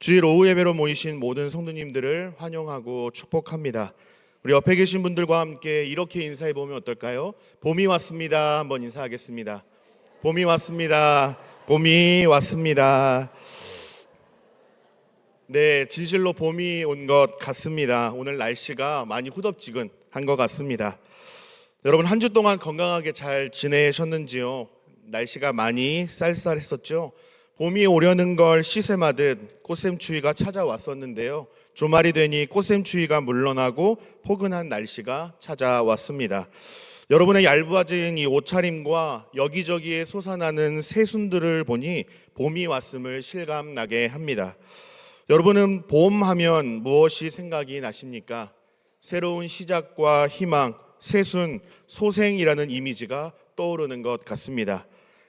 주일 오후 예배로 모이신 모든 성도님들을 환영하고 축복합니다. 우리 옆에 계신 분들과 함께 이렇게 인사해 보면 어떨까요? 봄이 왔습니다. 한번 인사하겠습니다. 봄이 왔습니다. 봄이 왔습니다. 네, 진실로 봄이 온 것 같습니다. 오늘 날씨가 많이 후덥지근한 것 같습니다. 여러분 한 주 동안 건강하게 잘 지내셨는지요? 날씨가 많이 쌀쌀했었죠? 봄이 오려는 걸 시샘하듯 꽃샘추위가 찾아왔었는데요. 주말이 되니 꽃샘추위가 물러나고 포근한 날씨가 찾아왔습니다. 여러분의 얇아진 이 옷차림과 여기저기에 솟아나는 새순들을 보니 봄이 왔음을 실감나게 합니다. 여러분은 봄 하면 무엇이 생각이 나십니까? 새로운 시작과 희망, 새순, 소생이라는 이미지가 떠오르는 것 같습니다.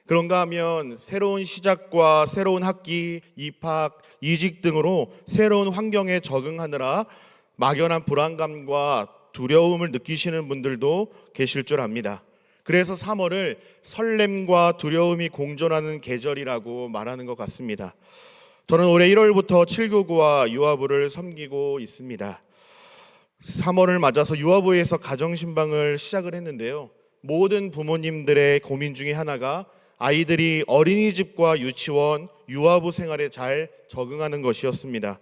그런가 하면 새로운 시작과 새로운 학기, 입학, 이직 등으로 새로운 환경에 적응하느라 막연한 불안감과 두려움을 느끼시는 분들도 계실 줄 압니다. 그래서 3월을 설렘과 두려움이 공존하는 계절이라고 말하는 것 같습니다. 저는 올해 1월부터 7교구와 유아부를 섬기고 있습니다. 3월을 맞아서 유아부에서 가정신방을 시작을 했는데요. 모든 부모님들의 고민 중에 하나가 아이들이 어린이집과 유치원, 유아부 생활에 잘 적응하는 것이었습니다.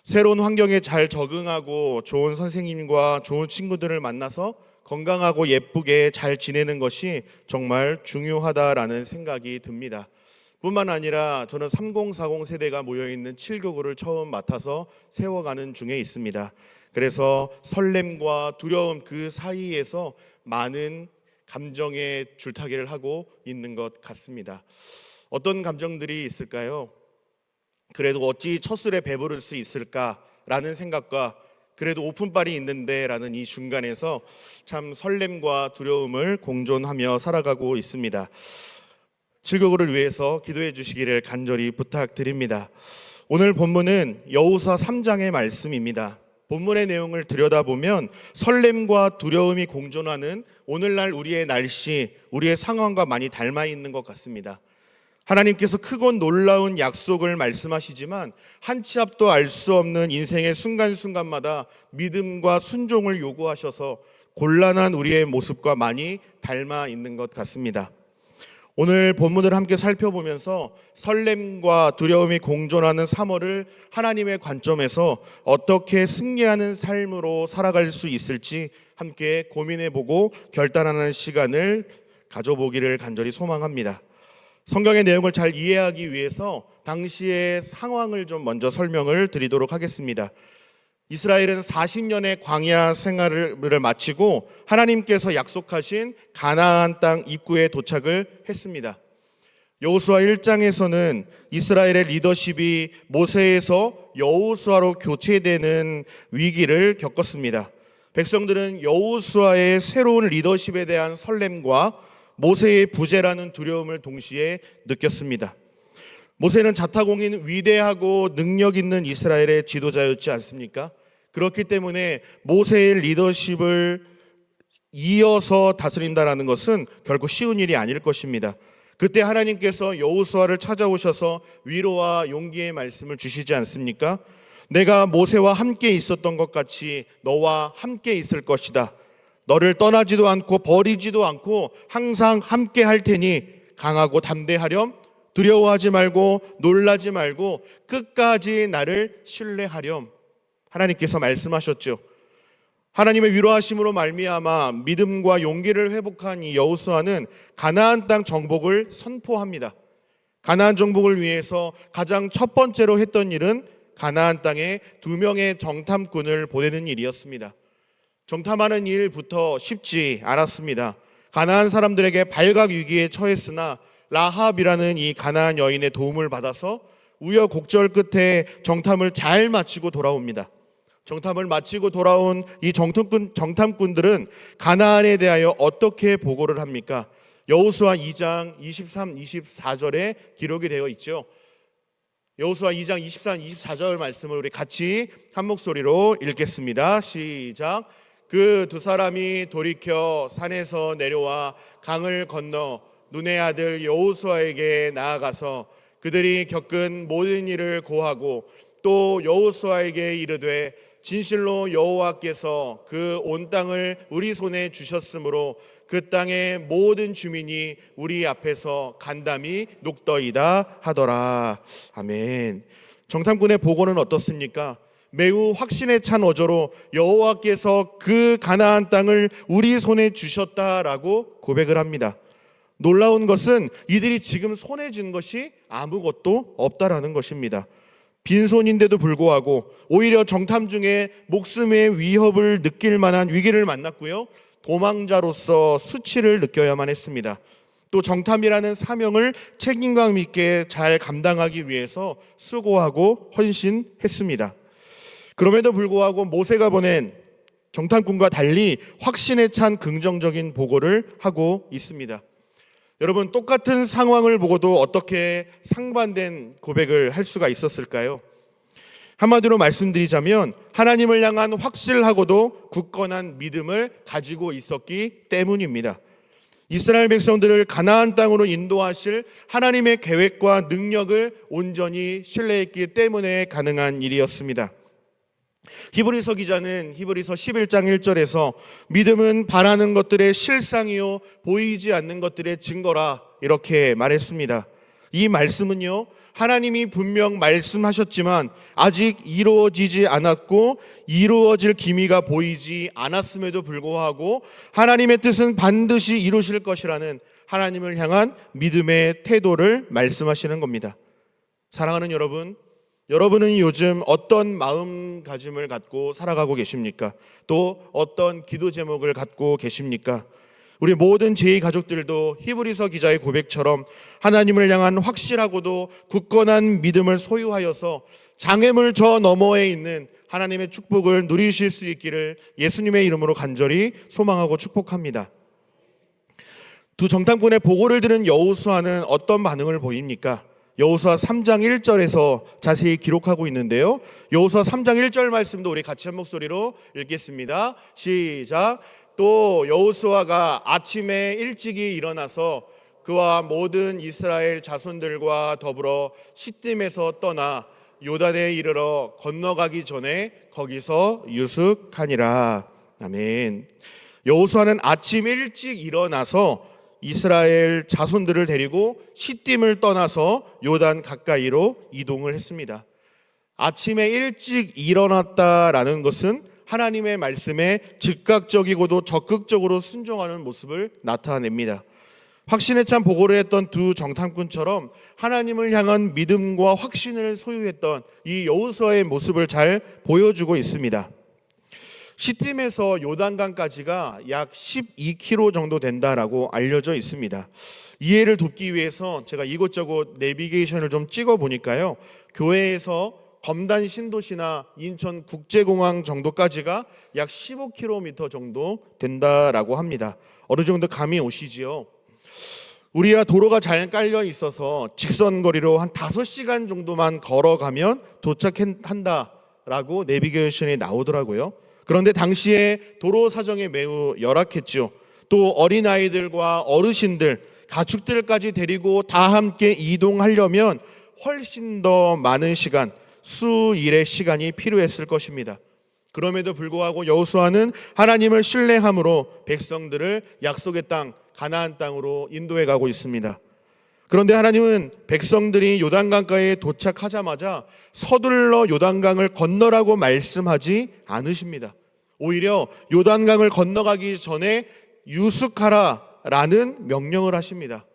새로운 환경에 잘 적응하고 좋은 선생님과 좋은 친구들을 만나서 건강하고 예쁘게 잘 지내는 것이 정말 중요하다라는 생각이 듭니다. 뿐만 아니라 저는 3040 세대가 모여있는 7교구를 처음 맡아서 세워가는 중에 있습니다. 그래서 설렘과 두려움 그 사이에서 많은 감정의 줄타기를 하고 있는 것 같습니다. 어떤 감정들이 있을까요? 그래도 어찌 첫 술에 배부를 수 있을까라는 생각과 그래도 오픈빨이 있는데 라는 이 중간에서 참 설렘과 두려움을 공존하며 살아가고 있습니다. 7교구를 위해서 기도해 주시기를 간절히 부탁드립니다. 오늘 본문은 여호수아 3장의 말씀입니다. 본문의 내용을 들여다보면 설렘과 두려움이 공존하는 오늘날 우리의 날씨, 우리의 상황과 많이 닮아 있는 것 같습니다. 하나님께서 크고 놀라운 약속을 말씀하시지만 한 치 앞도 알 수 없는 인생의 순간순간마다 믿음과 순종을 요구하셔서 곤란한 우리의 모습과 많이 닮아 있는 것 같습니다. 오늘 본문을 함께 살펴보면서 설렘과 두려움이 공존하는 3월을 하나님의 관점에서 어떻게 승리하는 삶으로 살아갈 수 있을지 함께 고민해보고 결단하는 시간을 가져보기를 간절히 소망합니다. 성경의 내용을 잘 이해하기 위해서 당시의 상황을 좀 먼저 설명을 드리도록 하겠습니다. 이스라엘은 40년의 광야 생활을 마치고 하나님께서 약속하신 가나안 땅 입구에 도착을 했습니다. 여호수아 1장에서는 이스라엘의 리더십이 모세에서 여호수아로 교체되는 위기를 겪었습니다. 백성들은 여호수아의 새로운 리더십에 대한 설렘과 모세의 부재라는 두려움을 동시에 느꼈습니다. 모세는 자타공인 위대하고 능력 있는 이스라엘의 지도자였지 않습니까? 그렇기 때문에 모세의 리더십을 이어서 다스린다라는 것은 결코 쉬운 일이 아닐 것입니다. 그때 하나님께서 여호수아를 찾아오셔서 위로와 용기의 말씀을 주시지 않습니까? 내가 모세와 함께 있었던 것 같이 너와 함께 있을 것이다. 너를 떠나지도 않고 버리지도 않고 항상 함께 할 테니 강하고 담대하렴. 두려워하지 말고 놀라지 말고 끝까지 나를 신뢰하렴. 하나님께서 말씀하셨죠. 하나님의 위로하심으로 말미암아 믿음과 용기를 회복한 이 여호수아는 가나안 땅 정복을 선포합니다. 가나안 정복을 위해서 가장 첫 번째로 했던 일은 가나안 땅에 2명의 정탐꾼을 보내는 일이었습니다. 정탐하는 일부터 쉽지 않았습니다. 가나안 사람들에게 발각 위기에 처했으나 라합이라는 이 가나안 여인의 도움을 받아서 우여곡절 끝에 정탐을 잘 마치고 돌아옵니다. 정탐을 마치고 돌아온 이 정탐꾼들은 가나안에 대하여 어떻게 보고를 합니까? 여호수아 2장 23, 24절에 기록이 되어 있죠. 여호수아 2장 24, 24절 말씀을 우리 같이 한 목소리로 읽겠습니다. 시작. 그 두 사람이 돌이켜 산에서 내려와 강을 건너 눈의 아들 여호수아에게 나아가서 그들이 겪은 모든 일을 고하고 또 여호수아에게 이르되 진실로 여호와께서 그 온 땅을 우리 손에 주셨으므로 그 땅의 모든 주민이 우리 앞에서 간담이 녹더이다 하더라. 아멘. 정탐꾼의 보고는 어떻습니까? 매우 확신에 찬 어조로 여호와께서 그 가나안 땅을 우리 손에 주셨다라고 고백을 합니다. 놀라운 것은 이들이 지금 손에 쥔 것이 아무것도 없다라는 것입니다. 빈손인데도 불구하고 오히려 정탐 중에 목숨의 위협을 느낄 만한 위기를 만났고요, 도망자로서 수치를 느껴야만 했습니다. 또 정탐이라는 사명을 책임감 있게 잘 감당하기 위해서 수고하고 헌신했습니다. 그럼에도 불구하고 모세가 보낸 정탐꾼과 달리 확신에 찬 긍정적인 보고를 하고 있습니다. 여러분, 똑같은 상황을 보고도 어떻게 상반된 고백을 할 수가 있었을까요? 한마디로 말씀드리자면 하나님을 향한 확실하고도 굳건한 믿음을 가지고 있었기 때문입니다. 이스라엘 백성들을 가나안 땅으로 인도하실 하나님의 계획과 능력을 온전히 신뢰했기 때문에 가능한 일이었습니다. 히브리서 기자는 히브리서 11장 1절에서 믿음은 바라는 것들의 실상이요 보이지 않는 것들의 증거라 이렇게 말했습니다. 이 말씀은요, 하나님이 분명 말씀하셨지만 아직 이루어지지 않았고 이루어질 기미가 보이지 않았음에도 불구하고 하나님의 뜻은 반드시 이루실 것이라는 하나님을 향한 믿음의 태도를 말씀하시는 겁니다. 사랑하는 여러분, 여러분은 요즘 어떤 마음가짐을 갖고 살아가고 계십니까? 또 어떤 기도 제목을 갖고 계십니까? 우리 모든 제2 가족들도 히브리서 기자의 고백처럼 하나님을 향한 확실하고도 굳건한 믿음을 소유하여서 장애물 저 너머에 있는 하나님의 축복을 누리실 수 있기를 예수님의 이름으로 간절히 소망하고 축복합니다. 두 정탐꾼의 보고를 들은 여호수아는 어떤 반응을 보입니까? 여호수아 3장 1절에서 자세히 기록하고 있는데요, 여호수아 3장 1절 말씀도 우리 같이 한 목소리로 읽겠습니다. 시작. 또 여호수아가 아침에 일찍이 일어나서 그와 모든 이스라엘 자손들과 더불어 시딤에서 떠나 요단에 이르러 건너가기 전에 거기서 유숙하니라. 아멘. 여호수아는 아침 일찍 일어나서 이스라엘 자손들을 데리고 시딤을 떠나서 요단 가까이로 이동을 했습니다. 아침에 일찍 일어났다라는 것은 하나님의 말씀에 즉각적이고도 적극적으로 순종하는 모습을 나타냅니다. 확신에 찬 보고를 했던 두 정탐꾼처럼 하나님을 향한 믿음과 확신을 소유했던 이 여호수아의 모습을 잘 보여주고 있습니다. 시딤에서 요단강까지가 약 12km 정도 된다라고 알려져 있습니다. 이해를 돕기 위해서 제가 이곳저곳 내비게이션을 좀 찍어 보니까요, 교회에서 검단 신도시나 인천국제공항 정도까지가 약 15km 정도 된다라고 합니다. 어느 정도 감이 오시지요? 우리가 도로가 잘 깔려 있어서 직선 거리로 한 5시간 정도만 걸어가면 도착한다라고 내비게이션이 나오더라고요. 그런데 당시에 도로 사정이 매우 열악했죠. 또 어린아이들과 어르신들, 가축들까지 데리고 다 함께 이동하려면 훨씬 더 많은 시간, 수일의 시간이 필요했을 것입니다. 그럼에도 불구하고 여호수아는 하나님을 신뢰함으로 백성들을 약속의 땅 가나안 땅으로 인도해 가고 있습니다. 그런데 하나님은 백성들이 요단강가에 도착하자마자 서둘러 요단강을 건너라고 말씀하지 않으십니다. 오히려 요단강을 건너가기 전에 유숙하라라는 명령을 하십니다.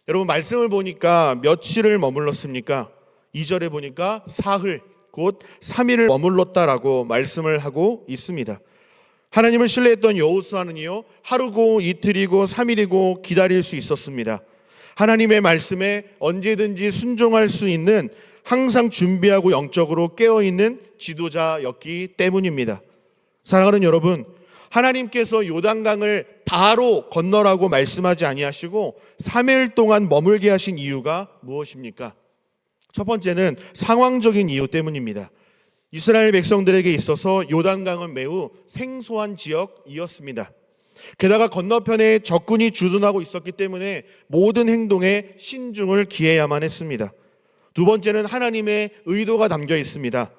여러분, 말씀을 보니까 며칠을 머물렀습니까? 2절에 보니까 사흘, 곧 3일을 머물렀다라고 말씀을 하고 있습니다. 하나님을 신뢰했던 여호수아는요, 하루고 이틀이고 3일이고 기다릴 수 있었습니다. 하나님의 말씀에 언제든지 순종할 수 있는, 항상 준비하고 영적으로 깨어있는 지도자였기 때문입니다. 사랑하는 여러분, 하나님께서 요단강을 바로 건너라고 말씀하지 아니하시고 3일 동안 머물게 하신 이유가 무엇입니까? 첫 번째는 상황적인 이유 때문입니다. 이스라엘 백성들에게 있어서 요단강은 매우 생소한 지역이었습니다. 게다가 건너편에 적군이 주둔하고 있었기 때문에 모든 행동에 신중을 기해야만 했습니다. 두 번째는 하나님의 의도가 담겨 있습니다.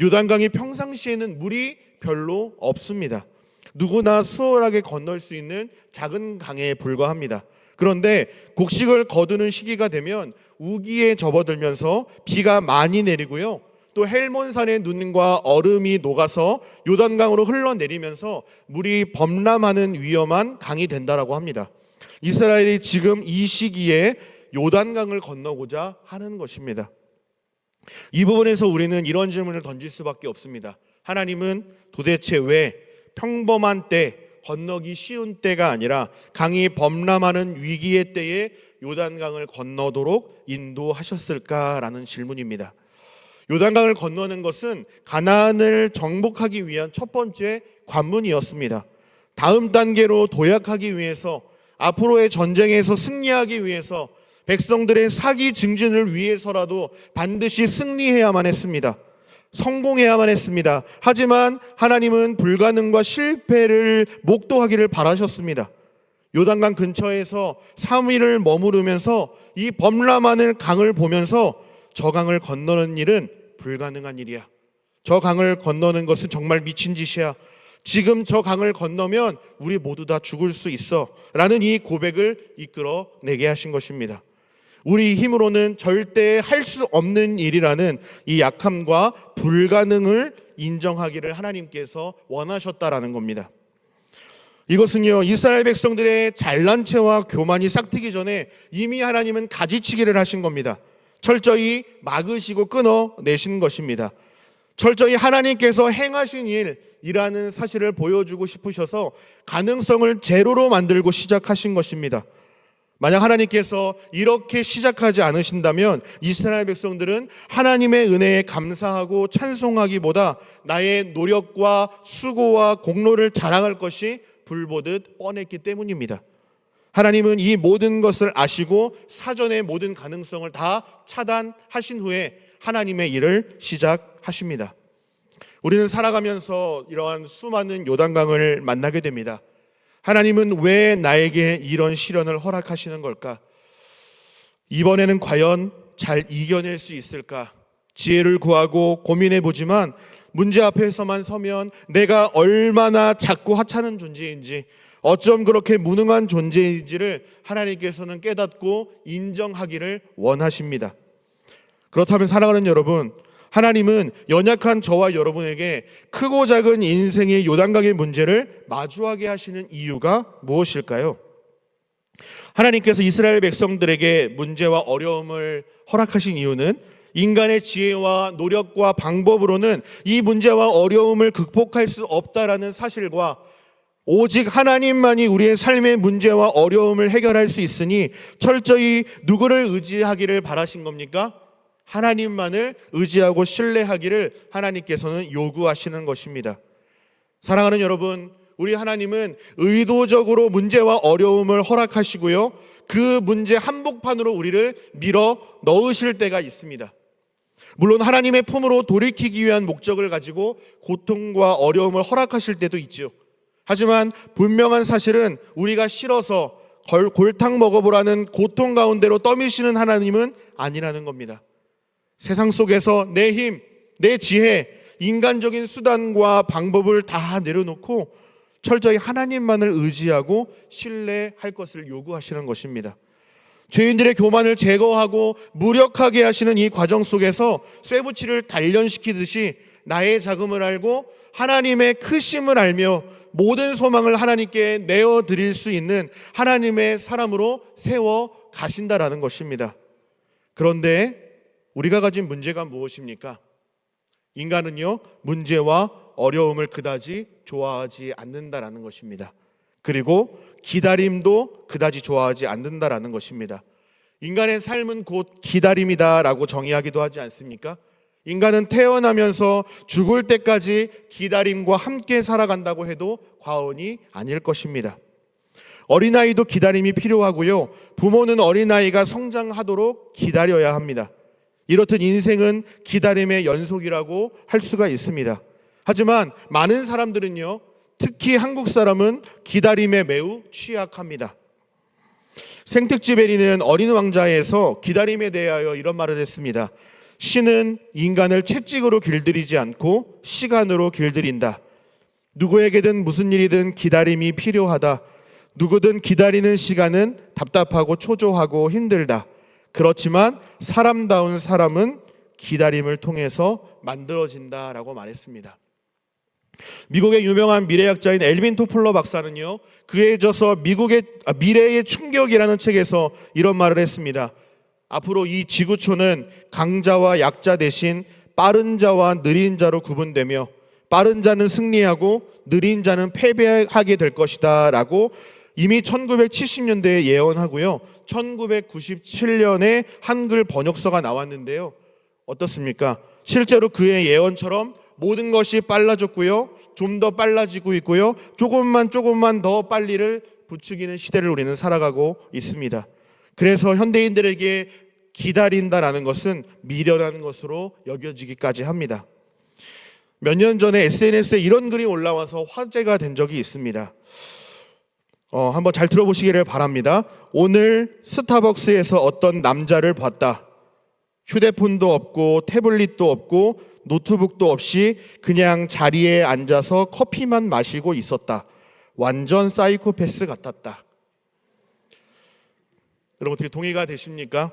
요단강이 평상시에는 물이 별로 없습니다. 누구나 수월하게 건널 수 있는 작은 강에 불과합니다. 그런데 곡식을 거두는 시기가 되면 우기에 접어들면서 비가 많이 내리고요. 또 헬몬산의 눈과 얼음이 녹아서 요단강으로 흘러내리면서 물이 범람하는 위험한 강이 된다라고 합니다. 이스라엘이 지금 이 시기에 요단강을 건너고자 하는 것입니다. 이 부분에서 우리는 이런 질문을 던질 수밖에 없습니다. 하나님은 도대체 왜 평범한 때, 건너기 쉬운 때가 아니라 강이 범람하는 위기의 때에 요단강을 건너도록 인도하셨을까라는 질문입니다. 요단강을 건너는 것은 가나안을 정복하기 위한 첫 번째 관문이었습니다. 다음 단계로 도약하기 위해서, 앞으로의 전쟁에서 승리하기 위해서, 백성들의 사기 증진을 위해서라도 반드시 승리해야만 했습니다. 성공해야만 했습니다. 하지만 하나님은 불가능과 실패를 목도하기를 바라셨습니다. 요단강 근처에서 3일을 머무르면서 이 범람하는 강을 보면서 저 강을 건너는 일은 불가능한 일이야. 저 강을 건너는 것은 정말 미친 짓이야. 지금 저 강을 건너면 우리 모두 다 죽을 수 있어 라는 이 고백을 이끌어내게 하신 것입니다. 우리 힘으로는 절대 할 수 없는 일이라는 이 약함과 불가능을 인정하기를 하나님께서 원하셨다라는 겁니다. 이것은요, 이스라엘 백성들의 잘난 체와 교만이 싹트기 전에 이미 하나님은 가지치기를 하신 겁니다. 철저히 막으시고 끊어내신 것입니다. 철저히 하나님께서 행하신 일이라는 사실을 보여주고 싶으셔서 가능성을 제로로 만들고 시작하신 것입니다. 만약 하나님께서 이렇게 시작하지 않으신다면 이스라엘 백성들은 하나님의 은혜에 감사하고 찬송하기보다 나의 노력과 수고와 공로를 자랑할 것이 불보듯 뻔했기 때문입니다. 하나님은 이 모든 것을 아시고 사전에 모든 가능성을 다 차단하신 후에 하나님의 일을 시작하십니다. 우리는 살아가면서 이러한 수많은 요단강을 만나게 됩니다. 하나님은 왜 나에게 이런 시련을 허락하시는 걸까? 이번에는 과연 잘 이겨낼 수 있을까? 지혜를 구하고 고민해 보지만 문제 앞에서만 서면 내가 얼마나 작고 하찮은 존재인지, 어쩜 그렇게 무능한 존재인지를 하나님께서는 깨닫고 인정하기를 원하십니다. 그렇다면 사랑하는 여러분, 하나님은 연약한 저와 여러분에게 크고 작은 인생의 요단강의 문제를 마주하게 하시는 이유가 무엇일까요? 하나님께서 이스라엘 백성들에게 문제와 어려움을 허락하신 이유는 인간의 지혜와 노력과 방법으로는 이 문제와 어려움을 극복할 수 없다라는 사실과 오직 하나님만이 우리의 삶의 문제와 어려움을 해결할 수 있으니 철저히 누구를 의지하기를 바라신 겁니까? 하나님만을 의지하고 신뢰하기를 하나님께서는 요구하시는 것입니다. 사랑하는 여러분, 우리 하나님은 의도적으로 문제와 어려움을 허락하시고요, 그 문제 한복판으로 우리를 밀어 넣으실 때가 있습니다. 물론 하나님의 품으로 돌이키기 위한 목적을 가지고 고통과 어려움을 허락하실 때도 있죠. 하지만 분명한 사실은 우리가 싫어서 골탕 먹어보라는 고통 가운데로 떠미시는 하나님은 아니라는 겁니다. 세상 속에서 내 힘, 내 지혜, 인간적인 수단과 방법을 다 내려놓고 철저히 하나님만을 의지하고 신뢰할 것을 요구하시는 것입니다. 죄인들의 교만을 제거하고 무력하게 하시는 이 과정 속에서 쇠붙이를 단련시키듯이 나의 작음을 알고 하나님의 크심을 알며 모든 소망을 하나님께 내어드릴 수 있는 하나님의 사람으로 세워 가신다라는 것입니다. 그런데 우리가 가진 문제가 무엇입니까? 인간은요, 문제와 어려움을 그다지 좋아하지 않는다라는 것입니다. 그리고 기다림도 그다지 좋아하지 않는다라는 것입니다. 인간의 삶은 곧 기다림이다라고 정의하기도 하지 않습니까? 인간은 태어나면서 죽을 때까지 기다림과 함께 살아간다고 해도 과언이 아닐 것입니다. 어린아이도 기다림이 필요하고요, 부모는 어린아이가 성장하도록 기다려야 합니다. 이렇듯 인생은 기다림의 연속이라고 할 수가 있습니다. 하지만 많은 사람들은요, 특히 한국 사람은 기다림에 매우 취약합니다. 생특지베리는 어린 왕자에서 기다림에 대하여 이런 말을 했습니다. 신은 인간을 채찍으로 길들이지 않고 시간으로 길들인다. 누구에게든 무슨 일이든 기다림이 필요하다. 누구든 기다리는 시간은 답답하고 초조하고 힘들다. 그렇지만 사람다운 사람은 기다림을 통해서 만들어진다라고 말했습니다. 미국의 유명한 미래학자인 엘빈 토플러 박사는요, 그에 져서 미래의 충격이라는 책에서 이런 말을 했습니다. 앞으로 이 지구촌은 강자와 약자 대신 빠른 자와 느린 자로 구분되며 빠른 자는 승리하고 느린 자는 패배하게 될 것이다 라고 이미 1970년대에 예언하고요, 1997년에 한글 번역서가 나왔는데요, 어떻습니까? 실제로 그의 예언처럼 모든 것이 빨라졌고요, 좀 더 빨라지고 있고요, 조금만 더 빨리를 부추기는 시대를 우리는 살아가고 있습니다. 그래서 현대인들에게 기다린다라는 것은 미련한 것으로 여겨지기까지 합니다. 몇 년 전에 SNS에 이런 글이 올라와서 화제가 된 적이 있습니다. 한번 잘 들어보시기를 바랍니다. 오늘 스타벅스에서 어떤 남자를 봤다. 휴대폰도 없고 태블릿도 없고 노트북도 없이 그냥 자리에 앉아서 커피만 마시고 있었다. 완전 사이코패스 같았다. 여러분 어떻게 동의가 되십니까?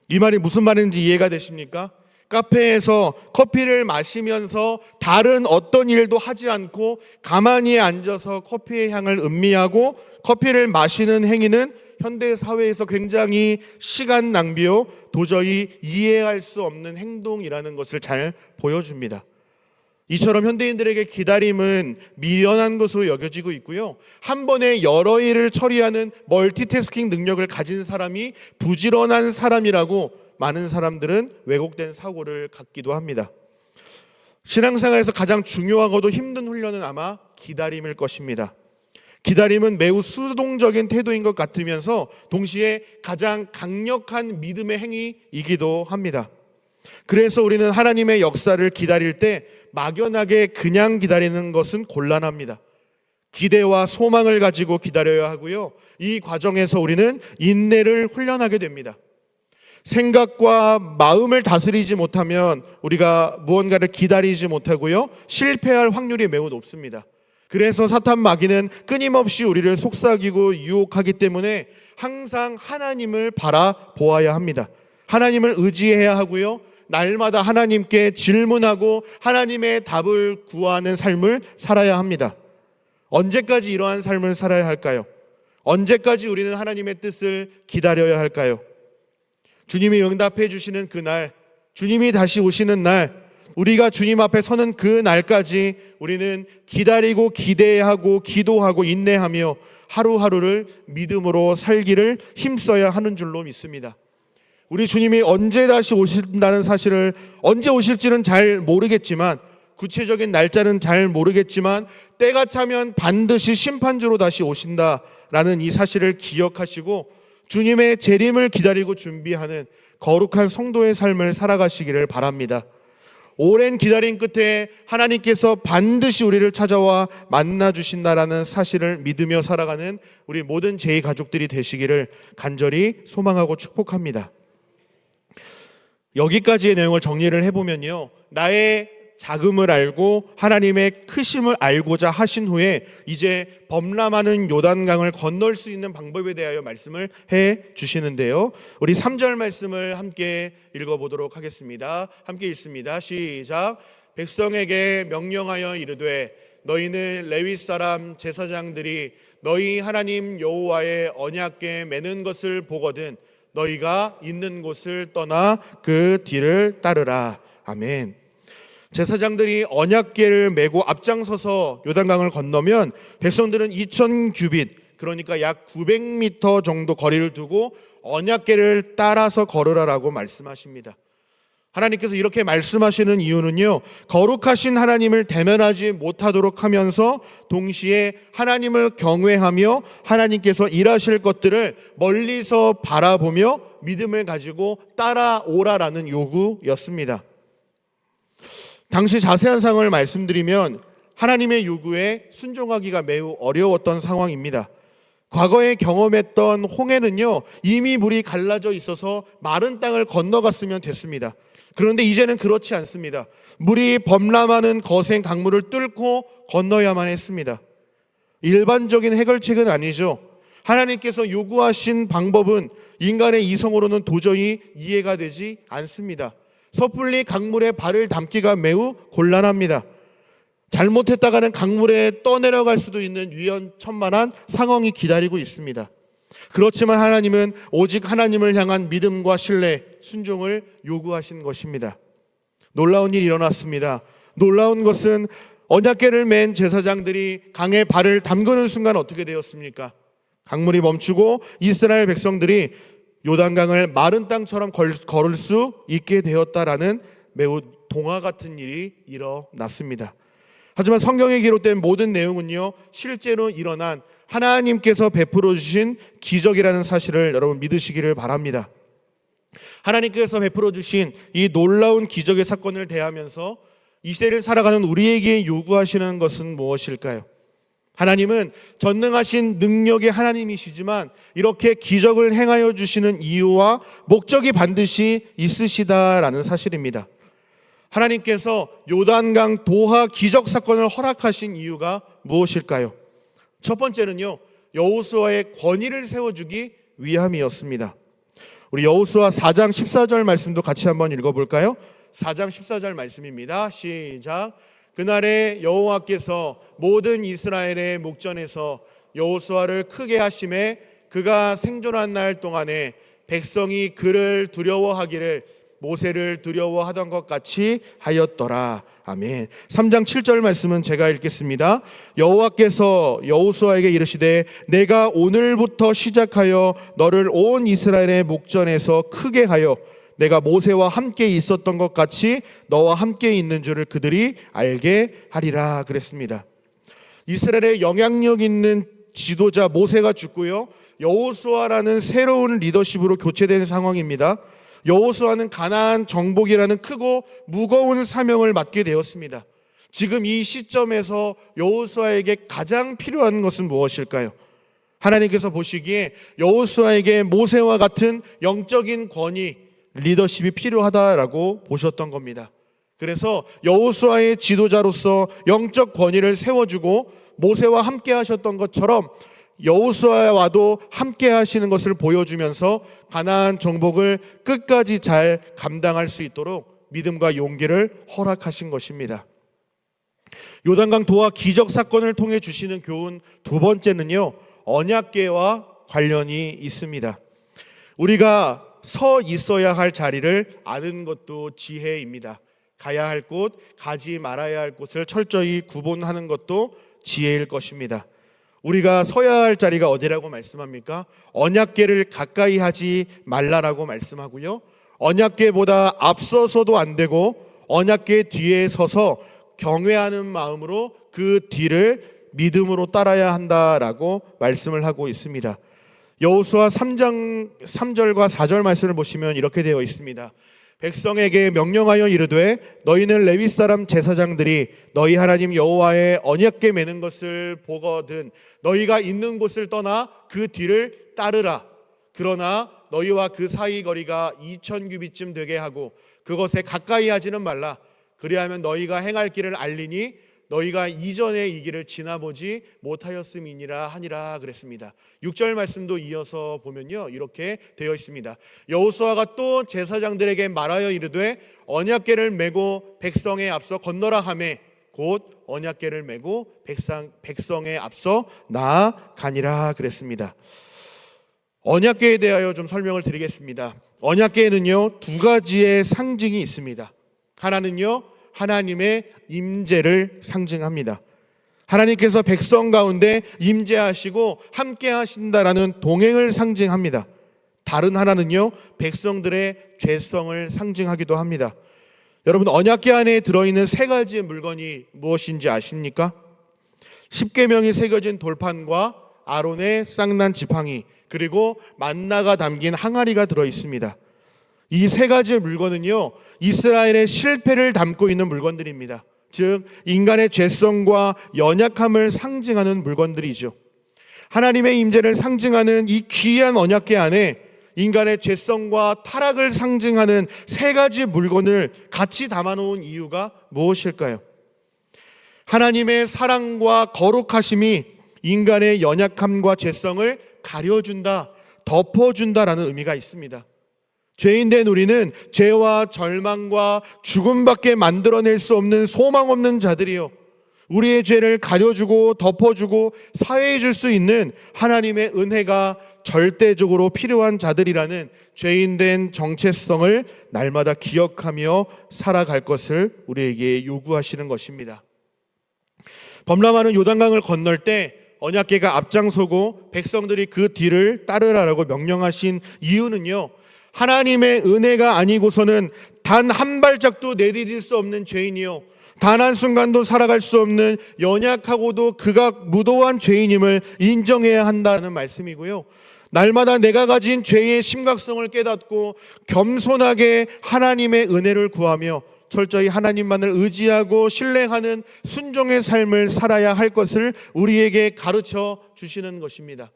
이 말이 무슨 말인지 이해가 되십니까? 카페에서 커피를 마시면서 다른 어떤 일도 하지 않고 가만히 앉아서 커피의 향을 음미하고 커피를 마시는 행위는 현대 사회에서 굉장히 시간 낭비요, 도저히 이해할 수 없는 행동이라는 것을 잘 보여줍니다. 이처럼 현대인들에게 기다림은 미련한 것으로 여겨지고 있고요, 한 번에 여러 일을 처리하는 멀티태스킹 능력을 가진 사람이 부지런한 사람이라고 많은 사람들은 왜곡된 사고를 갖기도 합니다. 신앙생활에서 가장 중요하고도 힘든 훈련은 아마 기다림일 것입니다. 기다림은 매우 수동적인 태도인 것 같으면서 동시에 가장 강력한 믿음의 행위이기도 합니다. 그래서 우리는 하나님의 역사를 기다릴 때 막연하게 그냥 기다리는 것은 곤란합니다. 기대와 소망을 가지고 기다려야 하고요, 이 과정에서 우리는 인내를 훈련하게 됩니다. 생각과 마음을 다스리지 못하면 우리가 무언가를 기다리지 못하고요, 실패할 확률이 매우 높습니다. 그래서 사탄 마귀는 끊임없이 우리를 속삭이고 유혹하기 때문에 항상 하나님을 바라보아야 합니다. 하나님을 의지해야 하고요, 날마다 하나님께 질문하고 하나님의 답을 구하는 삶을 살아야 합니다. 언제까지 이러한 삶을 살아야 할까요? 언제까지 우리는 하나님의 뜻을 기다려야 할까요? 주님이 응답해 주시는 그날, 주님이 다시 오시는 날, 우리가 주님 앞에 서는 그 날까지 우리는 기다리고 기대하고 기도하고 인내하며 하루하루를 믿음으로 살기를 힘써야 하는 줄로 믿습니다. 우리 주님이 언제 다시 오신다는 사실을, 언제 오실지는 잘 모르겠지만, 구체적인 날짜는 잘 모르겠지만 때가 차면 반드시 심판주로 다시 오신다라는 이 사실을 기억하시고 주님의 재림을 기다리고 준비하는 거룩한 성도의 삶을 살아가시기를 바랍니다. 오랜 기다림 끝에 하나님께서 반드시 우리를 찾아와 만나주신다라는 사실을 믿으며 살아가는 우리 모든 제2 가족들이 되시기를 간절히 소망하고 축복합니다. 여기까지의 내용을 정리를 해보면요, 나의 작음을 알고 하나님의 크심을 알고자 하신 후에 이제 범람하는 요단강을 건널 수 있는 방법에 대하여 말씀을 해 주시는데요, 우리 3절 말씀을 함께 읽어보도록 하겠습니다. 함께 읽습니다. 시작. 백성에게 명령하여 이르되 너희는 레위 사람 제사장들이 너희 하나님 여호와의 언약궤 매는 것을 보거든 너희가 있는 곳을 떠나 그 뒤를 따르라. 아멘. 제사장들이 언약궤를 메고 앞장서서 요단강을 건너면 백성들은 2000규빗, 그러니까 약 900m 정도 거리를 두고 언약궤를 따라서 걸으라라고 말씀하십니다. 하나님께서 이렇게 말씀하시는 이유는요, 거룩하신 하나님을 대면하지 못하도록 하면서 동시에 하나님을 경외하며 하나님께서 일하실 것들을 멀리서 바라보며 믿음을 가지고 따라오라라는 요구였습니다. 당시 자세한 상황을 말씀드리면 하나님의 요구에 순종하기가 매우 어려웠던 상황입니다. 과거에 경험했던 홍해는요, 이미 물이 갈라져 있어서 마른 땅을 건너갔으면 됐습니다. 그런데 이제는 그렇지 않습니다. 물이 범람하는 거센 강물을 뚫고 건너야만 했습니다. 일반적인 해결책은 아니죠. 하나님께서 요구하신 방법은 인간의 이성으로는 도저히 이해가 되지 않습니다. 섣불리 강물에 발을 담기가 매우 곤란합니다. 잘못했다가는 강물에 떠내려갈 수도 있는 위험천만한 상황이 기다리고 있습니다. 그렇지만 하나님은 오직 하나님을 향한 믿음과 신뢰, 순종을 요구하신 것입니다. 놀라운 일이 일어났습니다. 놀라운 것은 언약궤를 맨 제사장들이 강에 발을 담그는 순간 어떻게 되었습니까? 강물이 멈추고 이스라엘 백성들이 요단강을 마른 땅처럼 걸을 수 있게 되었다라는 매우 동화 같은 일이 일어났습니다. 하지만 성경에 기록된 모든 내용은요, 실제로 일어난 하나님께서 베풀어 주신 기적이라는 사실을 여러분 믿으시기를 바랍니다. 하나님께서 베풀어 주신 이 놀라운 기적의 사건을 대하면서 이 세대를 살아가는 우리에게 요구하시는 것은 무엇일까요? 하나님은 전능하신 능력의 하나님이시지만 이렇게 기적을 행하여 주시는 이유와 목적이 반드시 있으시다라는 사실입니다. 하나님께서 요단강 도하 기적 사건을 허락하신 이유가 무엇일까요? 첫 번째는요, 여호수아의 권위를 세워주기 위함이었습니다. 우리 여호수아 4장 14절 말씀도 같이 한번 읽어볼까요? 4장 14절 말씀입니다. 시작. 그날에 여호와께서 모든 이스라엘의 목전에서 여호수아를 크게 하심에 그가 생존한 날 동안에 백성이 그를 두려워하기를 모세를 두려워하던 것 같이 하였더라. 아멘. 3장 7절 말씀은 제가 읽겠습니다. 여호와께서 여호수아에게 이르시되 내가 오늘부터 시작하여 너를 온 이스라엘의 목전에서 크게 하여 내가 모세와 함께 있었던 것 같이 너와 함께 있는 줄을 그들이 알게 하리라 그랬습니다. 이스라엘의 영향력 있는 지도자 모세가 죽고요, 여호수아라는 새로운 리더십으로 교체된 상황입니다. 여호수아는 가나안 정복이라는 크고 무거운 사명을 맡게 되었습니다. 지금 이 시점에서 여호수아에게 가장 필요한 것은 무엇일까요? 하나님께서 보시기에 여호수아에게 모세와 같은 영적인 권위, 리더십이 필요하다라고 보셨던 겁니다. 그래서 여호수아의 지도자로서 영적 권위를 세워주고 모세와 함께 하셨던 것처럼 여호수아와도 함께 하시는 것을 보여주면서 가나안 정복을 끝까지 잘 감당할 수 있도록 믿음과 용기를 허락하신 것입니다. 요단강 도하 기적 사건을 통해 주시는 교훈 두 번째는요, 언약궤와 관련이 있습니다. 우리가 서 있어야 할 자리를 아는 것도 지혜입니다. 가야 할 곳, 가지 말아야 할 곳을 철저히 구분하는 것도 지혜일 것입니다. 우리가 서야 할 자리가 어디라고 말씀합니까? 언약궤를 가까이 하지 말라라고 말씀하고요, 언약궤보다 앞서서도 안 되고 언약궤 뒤에 서서 경외하는 마음으로 그 뒤를 믿음으로 따라야 한다라고 말씀을 하고 있습니다. 여호수아 3장 3절과 4절 말씀을 보시면 이렇게 되어 있습니다. 백성에게 명령하여 이르되 너희는 레위 사람 제사장들이 너희 하나님 여호와의 언약궤 매는 것을 보거든 너희가 있는 곳을 떠나 그 뒤를 따르라. 그러나 너희와 그 사이 거리가 2000규빗쯤 되게 하고 그것에 가까이 하지는 말라. 그리하면 너희가 행할 길을 알리니 너희가 이전에 이 길을 지나보지 못하였음이니라 하니라 그랬습니다. 6절 말씀도 이어서 보면요, 이렇게 되어 있습니다. 여호수아가 또 제사장들에게 말하여 이르되 언약궤를 메고 백성에 앞서 건너라 하매 곧 언약궤를 메고 백성에 앞서 나아가니라 그랬습니다. 언약궤에 대하여 좀 설명을 드리겠습니다. 언약궤에는요, 두 가지의 상징이 있습니다. 하나는요, 하나님의 임재를 상징합니다. 하나님께서 백성 가운데 임재하시고 함께 하신다라는 동행을 상징합니다. 다른 하나는요, 백성들의 죄성을 상징하기도 합니다. 여러분, 언약궤 안에 들어있는 세 가지의 물건이 무엇인지 아십니까? 십계명이 새겨진 돌판과 아론의 쌍난 지팡이, 그리고 만나가 담긴 항아리가 들어있습니다. 이 세 가지의 물건은요, 이스라엘의 실패를 담고 있는 물건들입니다. 즉 인간의 죄성과 연약함을 상징하는 물건들이죠. 하나님의 임재를 상징하는 이 귀한 언약궤 안에 인간의 죄성과 타락을 상징하는 세 가지 물건을 같이 담아놓은 이유가 무엇일까요? 하나님의 사랑과 거룩하심이 인간의 연약함과 죄성을 가려준다, 덮어준다라는 의미가 있습니다. 죄인된 우리는 죄와 절망과 죽음밖에 만들어낼 수 없는 소망 없는 자들이요, 우리의 죄를 가려주고 덮어주고 사회해 줄 수 있는 하나님의 은혜가 절대적으로 필요한 자들이라는 죄인된 정체성을 날마다 기억하며 살아갈 것을 우리에게 요구하시는 것입니다. 범람하는 요단강을 건널 때 언약궤가 앞장서고 백성들이 그 뒤를 따르라라고 명령하신 이유는요, 하나님의 은혜가 아니고서는 단 한 발짝도 내디딜 수 없는 죄인이요, 단 한순간도 살아갈 수 없는 연약하고도 극악무도한 죄인임을 인정해야 한다는 말씀이고요, 날마다 내가 가진 죄의 심각성을 깨닫고 겸손하게 하나님의 은혜를 구하며 철저히 하나님만을 의지하고 신뢰하는 순종의 삶을 살아야 할 것을 우리에게 가르쳐 주시는 것입니다.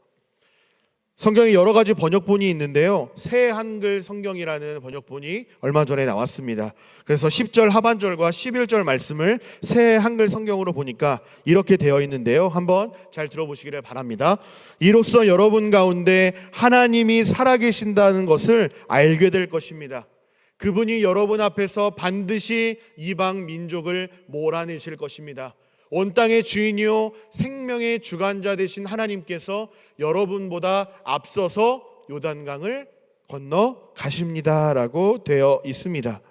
성경에 여러 가지 번역본이 있는데요, 새 한글 성경이라는 번역본이 얼마 전에 나왔습니다. 그래서 10절 하반절과 11절 말씀을 새 한글 성경으로 보니까 이렇게 되어 있는데요, 한번 잘 들어보시기를 바랍니다. 이로써 여러분 가운데 하나님이 살아계신다는 것을 알게 될 것입니다. 그분이 여러분 앞에서 반드시 이방 민족을 몰아내실 것입니다. 온 땅의 주인이요 생명의 주관자 되신 하나님께서 여러분보다 앞서서 요단강을 건너 가십니다라고 되어 있습니다.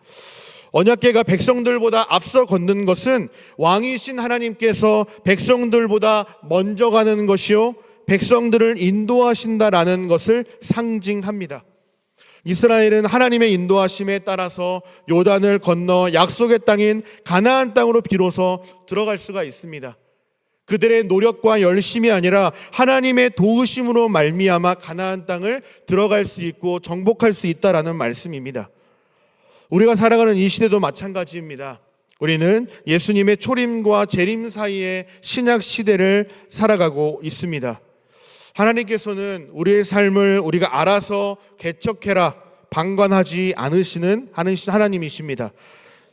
언약궤가 백성들보다 앞서 걷는 것은 왕이신 하나님께서 백성들보다 먼저 가는 것이요 백성들을 인도하신다라는 것을 상징합니다. 이스라엘은 하나님의 인도하심에 따라서 요단을 건너 약속의 땅인 가나안 땅으로 비로소 들어갈 수가 있습니다. 그들의 노력과 열심이 아니라 하나님의 도우심으로 말미암아 가나안 땅을 들어갈 수 있고 정복할 수 있다라는 말씀입니다. 우리가 살아가는 이 시대도 마찬가지입니다. 우리는 예수님의 초림과 재림 사이의 신약 시대를 살아가고 있습니다. 하나님께서는 우리의 삶을 우리가 알아서 개척해라 방관하지 않으시는 하나님이십니다.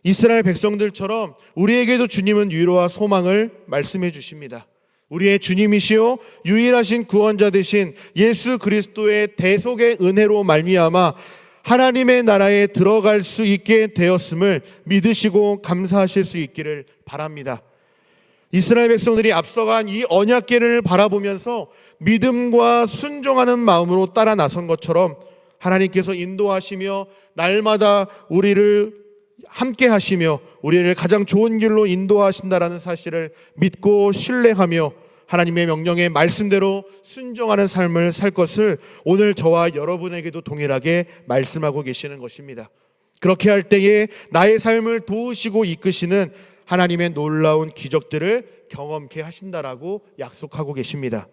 이스라엘 백성들처럼 우리에게도 주님은 위로와 소망을 말씀해 주십니다. 우리의 주님이시요 유일하신 구원자 되신 예수 그리스도의 대속의 은혜로 말미암아 하나님의 나라에 들어갈 수 있게 되었음을 믿으시고 감사하실 수 있기를 바랍니다. 이스라엘 백성들이 앞서간 이 언약궤를 바라보면서 믿음과 순종하는 마음으로 따라 나선 것처럼 하나님께서 인도하시며 날마다 우리를 함께 하시며 우리를 가장 좋은 길로 인도하신다라는 사실을 믿고 신뢰하며 하나님의 명령의 말씀대로 순종하는 삶을 살 것을 오늘 저와 여러분에게도 동일하게 말씀하고 계시는 것입니다. 그렇게 할 때에 나의 삶을 도우시고 이끄시는 하나님의 놀라운 기적들을 경험케 하신다라고 약속하고 계십니다.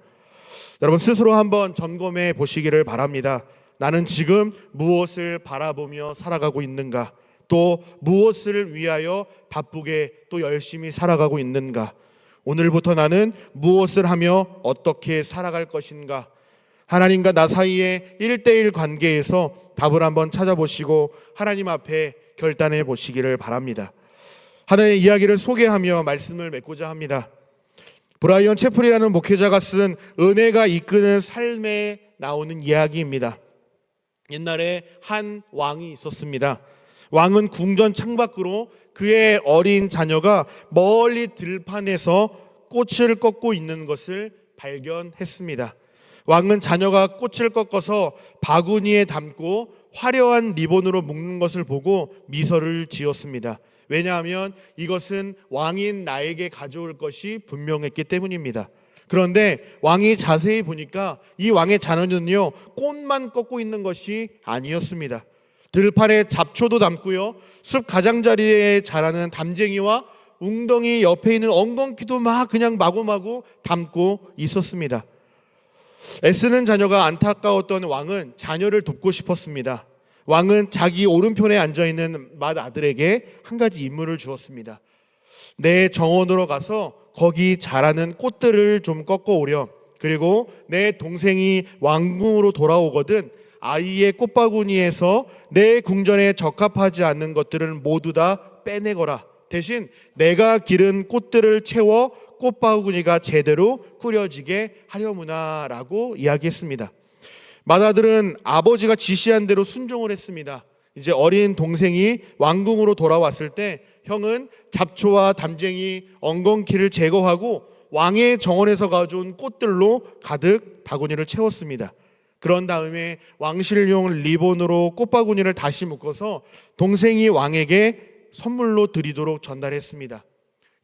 여러분 스스로 한번 점검해 보시기를 바랍니다. 나는 지금 무엇을 바라보며 살아가고 있는가? 또 무엇을 위하여 바쁘게 또 열심히 살아가고 있는가? 오늘부터 나는 무엇을 하며 어떻게 살아갈 것인가? 하나님과 나 사이의 1:1 관계에서 답을 한번 찾아보시고 하나님 앞에 결단해 보시기를 바랍니다. 하나의 이야기를 소개하며 말씀을 맺고자 합니다. 브라이언 채플이라는 목회자가 쓴 은혜가 이끄는 삶에 나오는 이야기입니다. 옛날에 한 왕이 있었습니다. 왕은 궁전 창밖으로 그의 어린 자녀가 멀리 들판에서 꽃을 꺾고 있는 것을 발견했습니다. 왕은 자녀가 꽃을 꺾어서 바구니에 담고 화려한 리본으로 묶는 것을 보고 미소를 지었습니다. 왜냐하면 이것은 왕인 나에게 가져올 것이 분명했기 때문입니다. 그런데 왕이 자세히 보니까 이 왕의 자녀는요, 꽃만 꺾고 있는 것이 아니었습니다. 들판에 잡초도 담고요, 숲 가장자리에 자라는 담쟁이와 웅덩이 옆에 있는 엉겅퀴도 막 그냥 마구마구 담고 있었습니다. 애쓰는 자녀가 안타까웠던 왕은 자녀를 돕고 싶었습니다. 왕은 자기 오른편에 앉아있는 맏아들에게 한 가지 임무를 주었습니다. 내 정원으로 가서 거기 자라는 꽃들을 좀 꺾어 오렴. 그리고 내 동생이 왕궁으로 돌아오거든 아이의 꽃바구니에서 내 궁전에 적합하지 않는 것들은 모두 다 빼내거라. 대신 내가 기른 꽃들을 채워 꽃바구니가 제대로 꾸려지게 하려무나 라고 이야기했습니다. 맏아들은 아버지가 지시한 대로 순종을 했습니다. 이제 어린 동생이 왕궁으로 돌아왔을 때 형은 잡초와 담쟁이, 엉겅퀴를 제거하고 왕의 정원에서 가져온 꽃들로 가득 바구니를 채웠습니다. 그런 다음에 왕실용 리본으로 꽃바구니를 다시 묶어서 동생이 왕에게 선물로 드리도록 전달했습니다.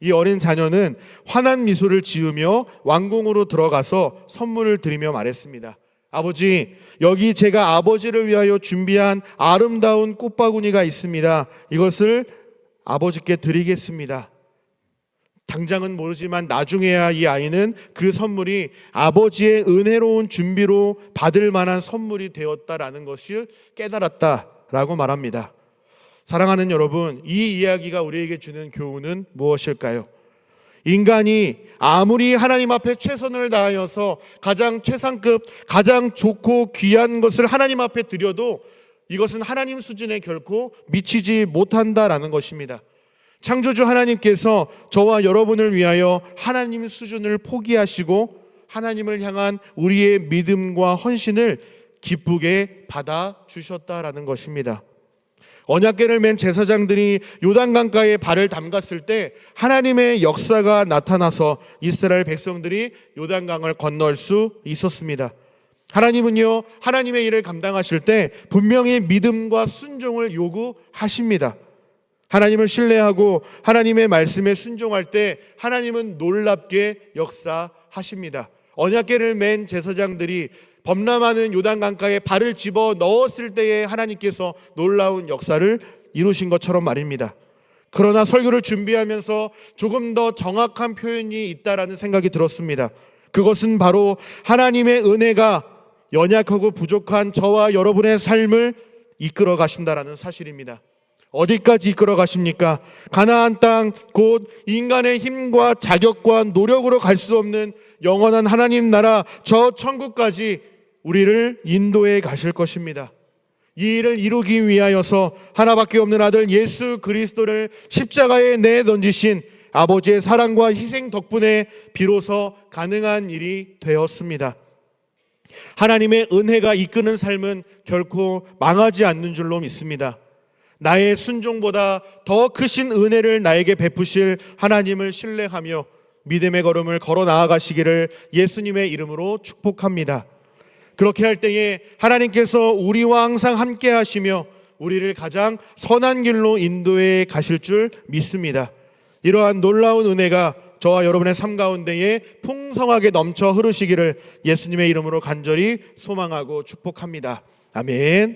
이 어린 자녀는 환한 미소를 지으며 왕궁으로 들어가서 선물을 드리며 말했습니다. 아버지, 여기 제가 아버지를 위하여 준비한 아름다운 꽃바구니가 있습니다. 이것을 아버지께 드리겠습니다. 당장은 모르지만 나중에야 이 아이는 그 선물이 아버지의 은혜로운 준비로 받을 만한 선물이 되었다라는 것을 깨달았다라고 말합니다. 사랑하는 여러분, 이 이야기가 우리에게 주는 교훈은 무엇일까요? 인간이 아무리 하나님 앞에 최선을 다하여서 가장 최상급, 가장 좋고 귀한 것을 하나님 앞에 드려도 이것은 하나님 수준에 결코 미치지 못한다라는 것입니다. 창조주 하나님께서 저와 여러분을 위하여 하나님 수준을 포기하시고 하나님을 향한 우리의 믿음과 헌신을 기쁘게 받아주셨다라는 것입니다. 언약궤를 맨 제사장들이 요단강가에 발을 담갔을 때 하나님의 역사가 나타나서 이스라엘 백성들이 요단강을 건널 수 있었습니다. 하나님은요, 하나님의 일을 감당하실 때 분명히 믿음과 순종을 요구하십니다. 하나님을 신뢰하고 하나님의 말씀에 순종할 때 하나님은 놀랍게 역사하십니다. 언약궤를 맨 제사장들이 범람하는 요단강가에 발을 집어 넣었을 때에 하나님께서 놀라운 역사를 이루신 것처럼 말입니다. 그러나 설교를 준비하면서 조금 더 정확한 표현이 있다라는 생각이 들었습니다. 그것은 바로 하나님의 은혜가 연약하고 부족한 저와 여러분의 삶을 이끌어 가신다라는 사실입니다. 어디까지 이끌어 가십니까? 가나안 땅, 곧 인간의 힘과 자격과 노력으로 갈 수 없는 영원한 하나님 나라, 저 천국까지 우리를 인도해 가실 것입니다. 이 일을 이루기 위하여서 하나밖에 없는 아들 예수 그리스도를 십자가에 내던지신 아버지의 사랑과 희생 덕분에 비로소 가능한 일이 되었습니다. 하나님의 은혜가 이끄는 삶은 결코 망하지 않는 줄로 믿습니다. 나의 순종보다 더 크신 은혜를 나에게 베푸실 하나님을 신뢰하며 믿음의 걸음을 걸어 나아가시기를 예수님의 이름으로 축복합니다. 그렇게 할 때에 하나님께서 우리와 항상 함께 하시며 우리를 가장 선한 길로 인도해 가실 줄 믿습니다. 이러한 놀라운 은혜가 저와 여러분의 삶 가운데에 풍성하게 넘쳐 흐르시기를 예수님의 이름으로 간절히 소망하고 축복합니다. 아멘.